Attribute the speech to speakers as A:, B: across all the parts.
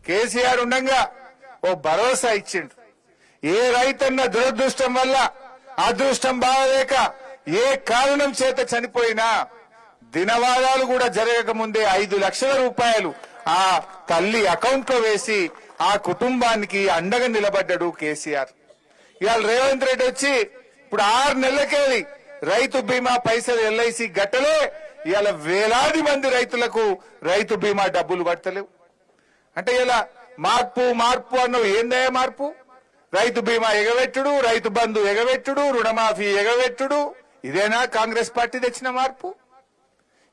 A: కేసీఆర్ ఉండగా ఓ భరోసా ఇచ్చిండు. ఏ రైతన్న దురదృష్టం వల్ల అదృష్టం బాగలేక ఏ కారణం చేత చనిపోయినా దినవారాలు కూడా జరగక ముందే 5 లక్షల రూపాయలు ఆ తల్లి అకౌంట్ లో వేసి ఆ కుటుంబానికి అండగా నిలబడ్డాడు కేసీఆర్. ఇవాళ రేవంత్ రెడ్డి వచ్చి ఇప్పుడు 6 నెలలకేది రైతు బీమా పైసలు ఎల్ఐసి గట్టలే ఇవాళ వేలాది మంది రైతులకు రైతు బీమా డబ్బులు పడతలేవు. అంటే ఇలా మార్పు మార్పు అన్నవి ఏందయ్యా మార్పు? రైతు బీమా ఎగవెట్టుడు, రైతు బంధు ఎగవెట్టుడు, రుణమాఫీ ఎగవెట్టుడు, ఇదేనా కాంగ్రెస్ పార్టీ తెచ్చిన మార్పు?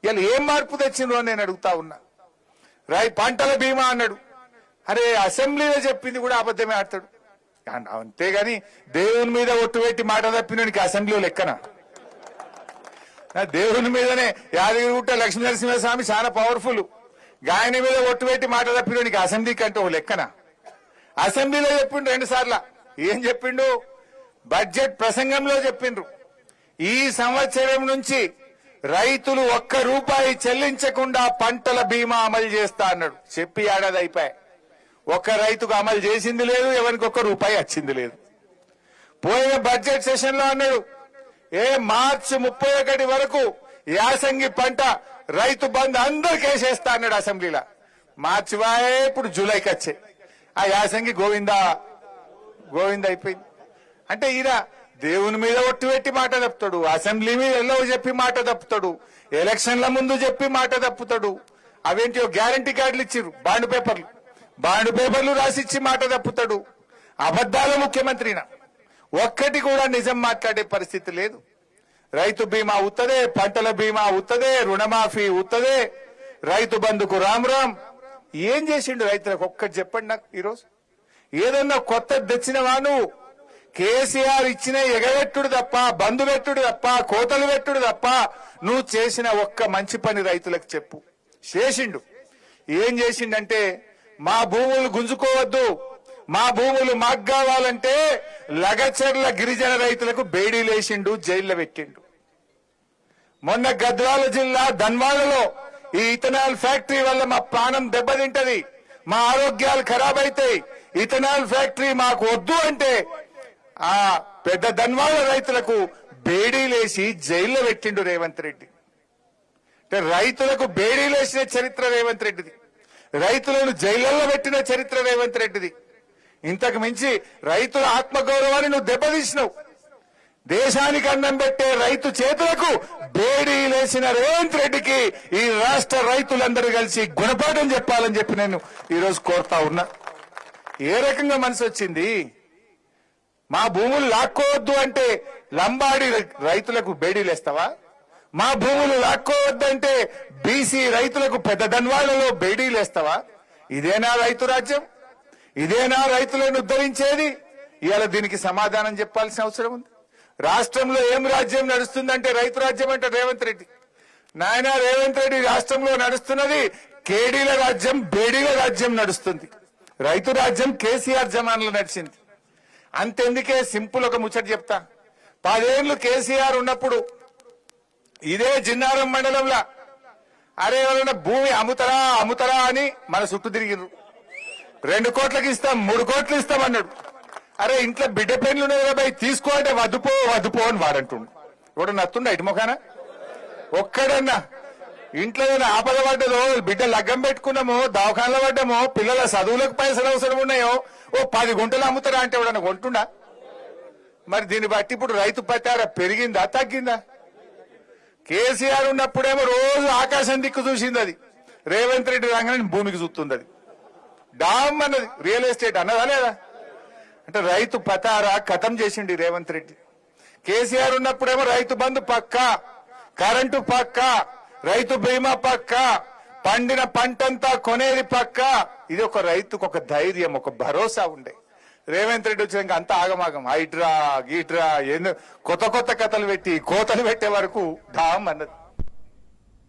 A: ఇలా ఏం మార్పు తెచ్చిండ్రు అని నేను అడుగుతా ఉన్నా. పంటల బీమా అన్నాడు, అరే అసెంబ్లీలో చెప్పింది కూడా అబద్ధమే ఆడతాడు. అంతేగాని దేవుని మీద ఒట్టు పెట్టి మాట తప్పినోనికి అసెంబ్లీలో లెక్కన? దేవుని మీదనే యాదగిరిగుట్ట లక్ష్మీ నరసింహస్వామి చాలా పవర్ఫుల్, ఆయన మీద ఒట్టు పెట్టి మాట తప్పినోనికి అసెంబ్లీ కంటే ఓ లెక్కన? అసెంబ్లీలో చెప్పిండు 2 సార్లు. ఏం చెప్పిండు? బడ్జెట్ ప్రసంగంలో చెప్పిండ్రు, ఈ సంవత్సరం నుంచి రైతులు 1 రూపాయి చెల్లించకుండా పంటల బీమా అమలు చేస్తా అన్నాడు. చెప్పి ఏడాది అయిపోయాయి, ఒక్క రైతుకు అమలు చేసింది లేదు, ఎవరికి 1 రూపాయి వచ్చింది లేదు. పోయిన బడ్జెట్ సెషన్ లో అన్నాడు, మార్చి 31 వరకు యాసంగి పంట రైతు బంధు అందరికి వేసేస్తా అన్నాడు అసెంబ్లీలో. మార్చి వాయే ఇప్పుడు జూలైకి వచ్చే ఆ యాసంగి గోవిందా గోవింద అయిపోయింది. అంటే ఈయన దేవుని మీద ఒట్టు పెట్టి మాట తప్పుతాడు, అసెంబ్లీ మీద ఎల్లో చెప్పి మాట తప్పుతాడు, ఎలక్షన్ల ముందు చెప్పి మాట తప్పుతాడు. అవేంటి గ్యారంటీ కార్డులు ఇచ్చిర్రు, బాండ్ పేపర్లు రాసిచ్చి మాట తప్పుతాడు. అబద్దాల ముఖ్యమంత్రిన ఒక్కటి కూడా నిజం మాట్లాడే పరిస్థితి లేదు. రైతు బీమా ఉత్తదే, పంటల బీమా ఉత్తదే, రుణమాఫీ ఉత్తదే, రైతు బంధుకు రామ్ రామ్. ఏం చేసిండు రైతులకు ఒక్కటి చెప్పండి నాకు. ఈరోజు ఏదన్నా కొత్త తెచ్చినవా నువ్వు? కేసీఆర్ ఇచ్చిన ఎగవెట్టుడు తప్ప, బంధు పెట్టుడు తప్ప, కోతలు పెట్టుడు తప్ప నువ్వు చేసిన ఒక్క మంచి పని రైతులకు చెప్పు. చేసిండు. ఏం చేసిండంటే, మా భూములు గుంజుకోవద్దు, మా భూములు మాకు కావాలంటే లగచర్ల గిరిజన రైతులకు బేడీలేసిండు, జైల్లో పెట్టిండు. మొన్న గద్వాల జిల్లా ధన్వాడలో ఈ ఇథనాల్ ఫ్యాక్టరీ వల్ల మా ప్రాణం దెబ్బతింటది, మా ఆరోగ్యాలు ఖరాబ్ అవుతాయి, ఇథనాల్ ఫ్యాక్టరీ మాకు వద్దు అంటే ఆ పెద్ద ధన్వాడ రైతులకు బేడీలేసి జైల్లో పెట్టిండు రేవంత్ రెడ్డి. అంటే రైతులకు బేడీలేసిన చరిత్ర రేవంత్ రెడ్డిది, రైతులను జైళ్లలో పెట్టిన చరిత్ర రేవంత్ రెడ్డిది. ఇంతకు మించి రైతుల ఆత్మగౌరవాన్ని నువ్వు దెబ్బతీసినావు. దేశానికి అన్నం పెట్టే రైతు చేతులకు బేడీలేసిన రేవంత్ రెడ్డికి ఈ రాష్ట్ర రైతులందరూ కలిసి గుణపాఠం చెప్పాలని చెప్పి నేను ఈరోజు కోరుతా ఉన్నా. ఏ రకంగా మనసు వచ్చింది? మా భూములు లాక్కోవద్దు అంటే లంబాడి రైతులకు బేడీలేస్తావా? మా భూములు లాక్కోవద్దంటే బీసీ రైతులకు పెద్ద ధన్వాళ్లలో బేడీలేస్తావా? ఇదేనా రైతు రాజ్యం? ఇదేనా రైతులను ఉద్ధరించేది? ఇవాళ దీనికి సమాధానం చెప్పాల్సిన అవసరం ఉంది. రాష్ట్రంలో ఏం రాజ్యం నడుస్తుందంటే రైతు రాజ్యం అంటే రేవంత్ రెడ్డి. నాయన రేవంత్ రెడ్డి రాష్ట్రంలో నడుస్తున్నది కేడీల రాజ్యం, బేడీల రాజ్యం నడుస్తుంది. రైతు రాజ్యం కేసీఆర్ జమాన్లో నడిచింది. అంతెందుకే సింపుల్ ఒక ముచ్చట చెప్తా. 10 ఏళ్లు కేసీఆర్ ఉన్నప్పుడు ఇదే జిన్నారం మండలంలో అరే ఎవరైనా భూమి అమ్ముతరా అని మన చుట్టూ తిరిగిర్రు. 2 కోట్లకి ఇస్తాం, 3 కోట్లు ఇస్తాం అన్నాడు. అరే ఇంట్లో బిడ్డ పెన్లు ఉన్నాయి తీసుకో అంటే వద్దుపో అని వాడంటుండు. ఇప్పుడు నత్తుండ ఇటు మొఖాన ఒక్కడన్నా ఇంట్లో ఆపద పడ్డదో, బిడ్డ లగ్గం పెట్టుకున్నామో, దవాఖానలో పడ్డామో, పిల్లల చదువులకు పైసలు అవసరం ఉన్నాయో 10 గుంటలు అమ్ముతారా అంటే ఎవడన్నా కొంటుండా? మరి దీన్ని బట్టి ఇప్పుడు రైతు పట్టారా పెరిగిందా తగ్గిందా? కేసీఆర్ ఉన్నప్పుడేమో రోజు ఆకాశం దిక్కు చూసింది అది, రేవంత్ రెడ్డి రంగాన్ని భూమికి చూస్తుంది. అది డామ్ అన్నది రియల్ ఎస్టేట్ అన్నదా లేదా? అంటే రైతు పతారా ఖతం చేసిండి రేవంత్ రెడ్డి. కేసీఆర్ ఉన్నప్పుడేమో రైతు బంధు పక్కా, కరెంటు పక్కా, రైతు బీమా పక్కా, పండిన పంటంతా కొనేది పక్కా. ఇది ఒక రైతుకు ఒక ధైర్యం, ఒక భరోసా ఉండే. రేవంత్ రెడ్డి వచ్చాక అంత ఆగమాగం, హైడ్రా గీట్రా ఎన్నో కొత్త కథలు పెట్టి కోతలు పెట్టే వరకు డామ్ అన్నది.